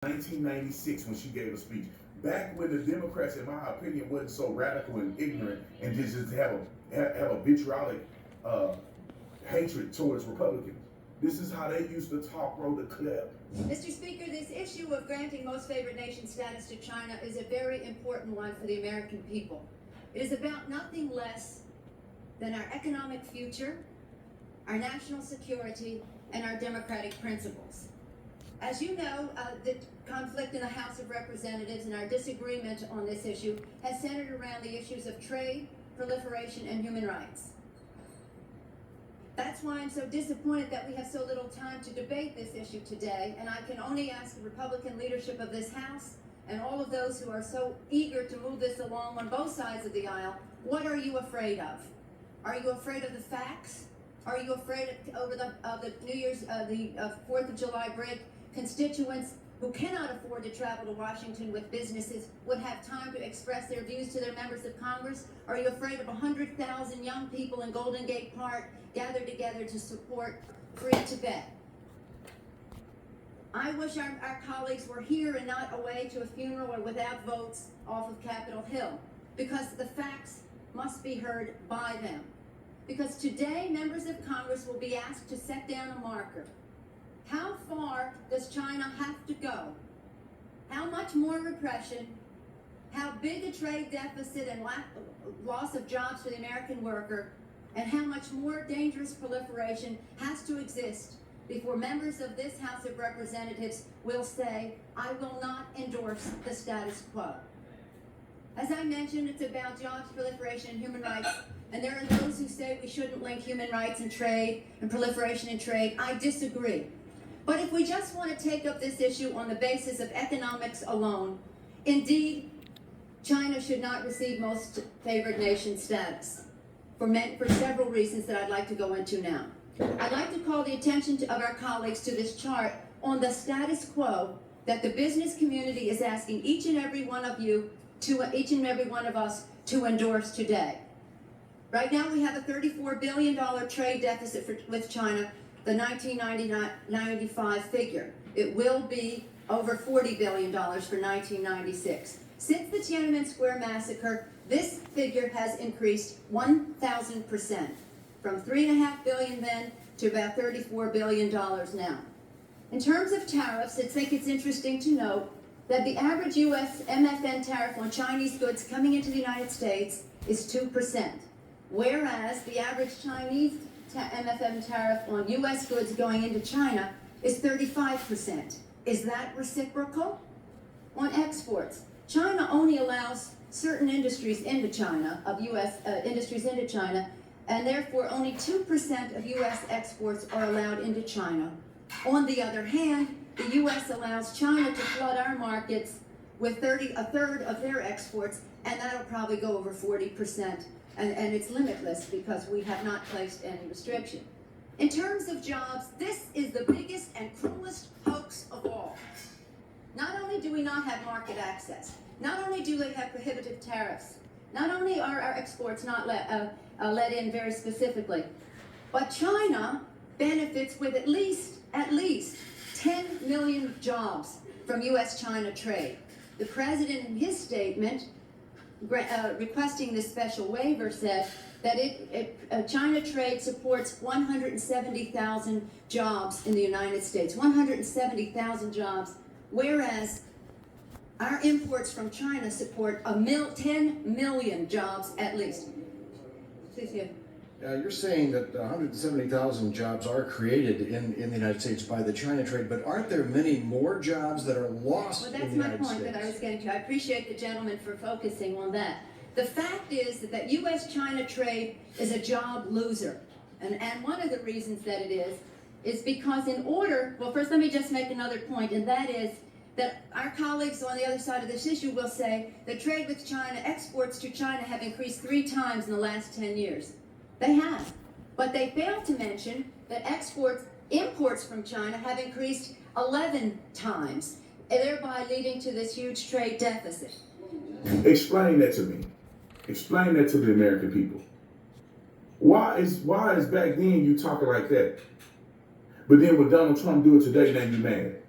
1996 when she gave a speech. Back when the Democrats, in my opinion, wasn't so radical and ignorant and just have a vitriolic hatred towards Republicans. This is how they used to talk, roll the clip. Mr. Speaker, this issue of granting most favored nation status to China is a very important one for the American people. It is about nothing less than our economic future, our national security, and our democratic principles. As you know, the conflict in the House of Representatives and our disagreement on this issue has centered around the issues of trade, proliferation, and human rights. That's why I'm so disappointed that we have so little time to debate this issue today, and I can only ask the Republican leadership of this House and all of those who are so eager to move this along on both sides of the aisle, what are you afraid of? Are you afraid of the facts? Are you afraid of the New Year's, the 4th of July break? Constituents who cannot afford to travel to Washington with businesses would have time to express their views to their members of Congress? Are you afraid of 100,000 young people in Golden Gate Park gathered together to support free Tibet? I wish our colleagues were here and not away to a funeral or without votes off of Capitol Hill, because the facts must be heard by them. Because today, members of Congress will be asked to set down a marker. How far does China have to go? How much more repression? How big a trade deficit and loss of jobs for the American worker? And how much more dangerous proliferation has to exist before members of this House of Representatives will say, I will not endorse the status quo? As I mentioned, it's about jobs, proliferation, and human rights. And there are those who say we shouldn't link human rights and trade and proliferation and trade. I disagree. But if we just want to take up this issue on the basis of economics alone, indeed, China should not receive most favored nation status for several reasons that I'd like to go into now. I'd like to call the attention of our colleagues to this chart on the status quo that the business community is asking each and every one of us to endorse today. Right now we have a $34 billion trade deficit with China, the 1995 figure. It will be over $40 billion for 1996. Since the Tiananmen Square massacre, this figure has increased 1,000%, from $3.5 billion then to about $34 billion now. In terms of tariffs, I think it's interesting to note that the average U.S. MFN tariff on Chinese goods coming into the United States is 2%, whereas the average Chinese MFN tariff on U.S. goods going into China is 35%. Is that reciprocal? On exports, China only allows certain industries into China, of U.S. Industries into China, and therefore only 2% of U.S. exports are allowed into China. On the other hand, the U.S. allows China to flood our markets with a third of their exports, and that'll probably go over 40%. And it's limitless because we have not placed any restriction. In terms of jobs, this is the biggest and cruelest hoax of all. Not only do we not have market access, not only do they have prohibitive tariffs, not only are our exports not let in very specifically, but China benefits with at least 10 million jobs from U.S.-China trade. The president in his statement requesting this special waiver said that China trade supports 170,000 jobs in the United States, 170,000 jobs, whereas our imports from China support 10 million jobs at least. You're saying that 170,000 jobs are created in the United States by the China trade, but aren't there many more jobs that are lost in the United States? Well, that's my point that I was getting to. I appreciate the gentleman for focusing on that. The fact is that U.S.-China trade is a job loser. And one of the reasons that it is because well, first let me just make another point, and that is that our colleagues on the other side of this issue will say that trade with China, exports to China have increased 3 times in the last 10 years. They have. But they fail to mention that imports from China have increased 11 times, thereby leading to this huge trade deficit. Explain that to me. Explain that to the American people. Why is back then you talking like that? But then when Donald Trump do it today, then you mad?